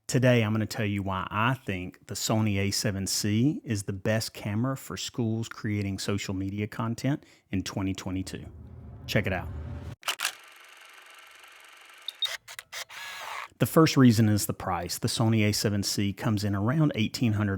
Today, I'm going to tell you why I think the Sony a7C is the best camera for schools creating social media content in 2022. Check it out. The first reason is the price. The Sony a7C comes in around $1,800.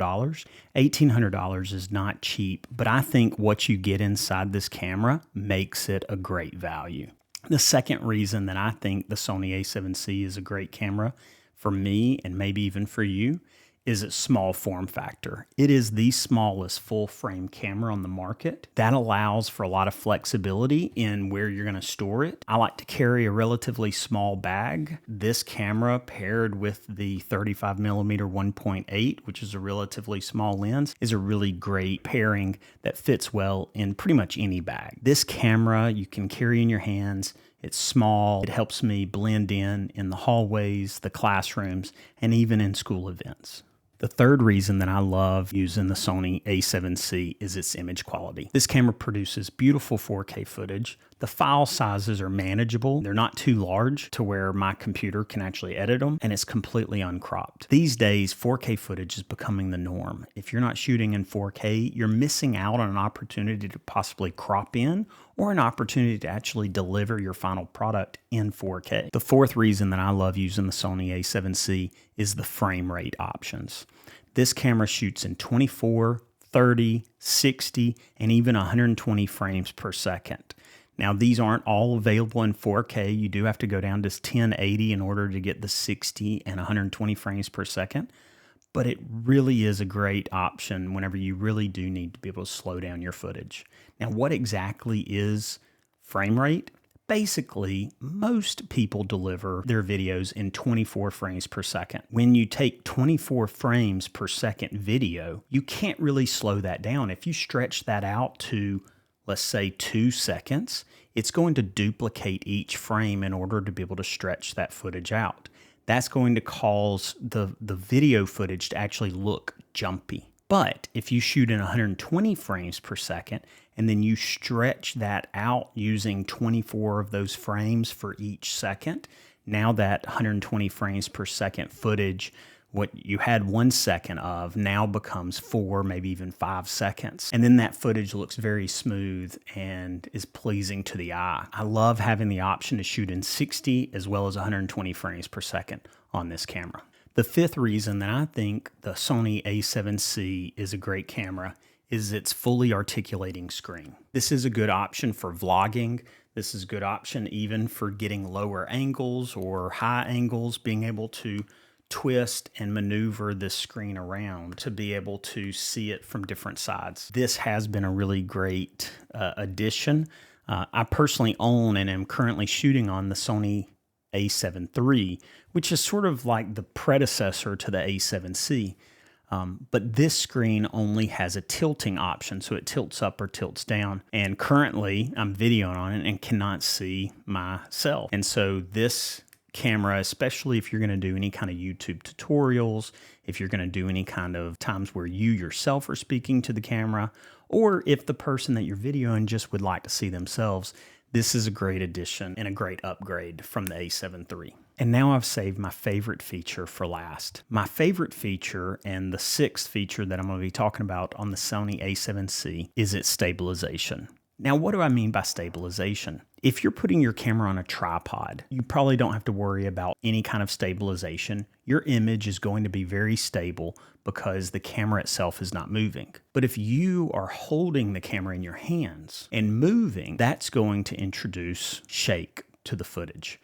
$1,800 is not cheap, but I think what you get inside this camera makes it a great value. The second reason that I think the Sony a7C is a great camera for me, and maybe even for you, is its small form factor. It is the smallest full frame camera on the market. That allows for a lot of flexibility in where you're going to store it. I like to carry a relatively small bag. This camera paired with the 35mm 1.8, which is a relatively small lens, is a really great pairing that fits well in pretty much any bag. This camera you can carry in your hands. It's small. It helps me blend in the hallways, the classrooms, and even in school events. The third reason that I love using the Sony a7C is its image quality. This camera produces beautiful 4K footage. The file sizes are manageable. They're not too large to where my computer can actually edit them, and it's completely uncropped. These days, 4K footage is becoming the norm. If you're not shooting in 4K, you're missing out on an opportunity to possibly crop in or an opportunity to actually deliver your final product in 4K. The fourth reason that I love using the Sony a7C is the frame rate options. This camera shoots in 24, 30, 60, and even 120 frames per second. Now, these aren't all available in 4K. You do have to go down to 1080 in order to get the 60 and 120 frames per second. But it really is a great option whenever you really do need to be able to slow down your footage. Now, what exactly is frame rate? Basically, most people deliver their videos in 24 frames per second. When you take 24 frames per second video, you can't really slow that down. If you stretch that out to, let's say, 2 seconds, it's going to duplicate each frame in order to be able to stretch that footage out. That's going to cause the video footage to actually look jumpy. But if you shoot in 120 frames per second and then you stretch that out using 24 of those frames for each second, now that 120 frames per second footage, what you had 1 second of, now becomes 4, maybe even 5 seconds. And then that footage looks very smooth and is pleasing to the eye. I love having the option to shoot in 60 as well as 120 frames per second on this camera. The fifth reason that I think the Sony a7C is a great camera is its fully articulating screen. This is a good option for vlogging. This is a good option even for getting lower angles or high angles, being able to twist and maneuver this screen around to be able to see it from different sides. This has been a really great addition. I personally own and am currently shooting on the Sony a7 III, which is sort of like the predecessor to the a7C. But this screen only has a tilting option, so it tilts up or tilts down. And currently, I'm videoing on it and cannot see myself. And so this camera, especially if you're going to do any kind of YouTube tutorials, if you're going to do any kind of times where you yourself are speaking to the camera, or if the person that you're videoing just would like to see themselves, this is a great addition and a great upgrade from the a7 III. And now I've saved my favorite feature for last. My favorite feature, and the sixth feature that I'm going to be talking about on the Sony a7C, is its stabilization. Now, what do I mean by stabilization? If you're putting your camera on a tripod, you probably don't have to worry about any kind of stabilization. Your image is going to be very stable because the camera itself is not moving. But if you are holding the camera in your hands and moving, that's going to introduce shake to the footage.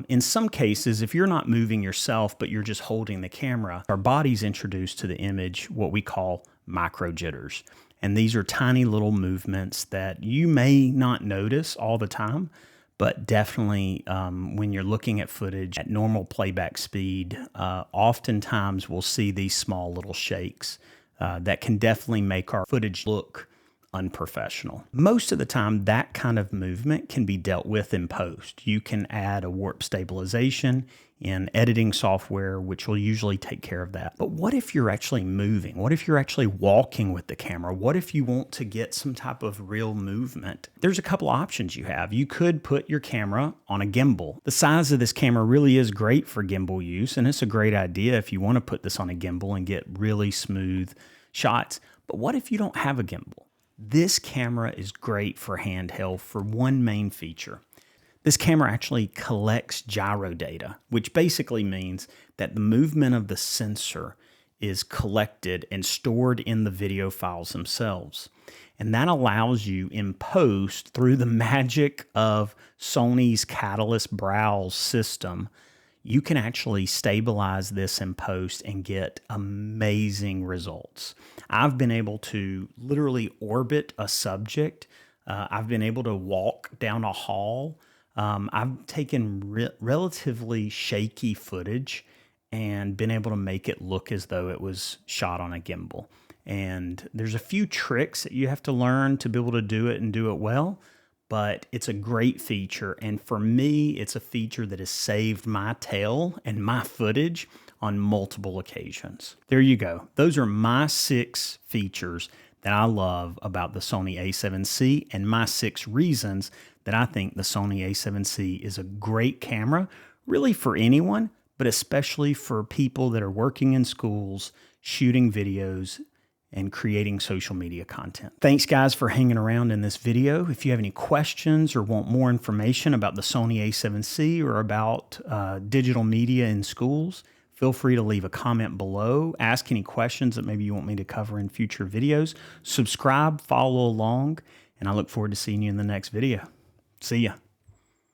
In some cases, if you're not moving yourself, but you're just holding the camera, our body's introduced to the image what we call micro jitters. And these are tiny little movements that you may not notice all the time, but definitely when you're looking at footage at normal playback speed, oftentimes we'll see these small little shakes that can definitely make our footage look unprofessional. Most of the time, that kind of movement can be dealt with in post. You can add a warp stabilization in editing software, which will usually take care of that. But what if you're actually moving? What if you're actually walking with the camera? What if you want to get some type of real movement? There's a couple options you have. You could put your camera on a gimbal. The size of this camera really is great for gimbal use, and it's a great idea if you want to put this on a gimbal and get really smooth shots. But what if you don't have a gimbal? This camera is great for handheld for one main feature. This camera actually collects gyro data, which basically means that the movement of the sensor is collected and stored in the video files themselves. And that allows you in post, through the magic of Sony's Catalyst Browse system, you can actually stabilize this in post and get amazing results. I've been able to literally orbit a subject. I've been able to walk down a hall. I've taken relatively shaky footage and been able to make it look as though it was shot on a gimbal. And there's a few tricks that you have to learn to be able to do it and do it well, but it's a great feature. And for me, it's a feature that has saved my tail and my footage on multiple occasions. There you go. Those are my 6 features that I love about the Sony a7C and my 6 reasons that I think the Sony a7C is a great camera, really for anyone, but especially for people that are working in schools, shooting videos, and creating social media content. Thanks guys for hanging around in this video. If you have any questions or want more information about the Sony a7C or about digital media in schools, feel free to leave a comment below. Ask any questions that maybe you want me to cover in future videos. Subscribe, follow along, and I look forward to seeing you in the next video. See ya.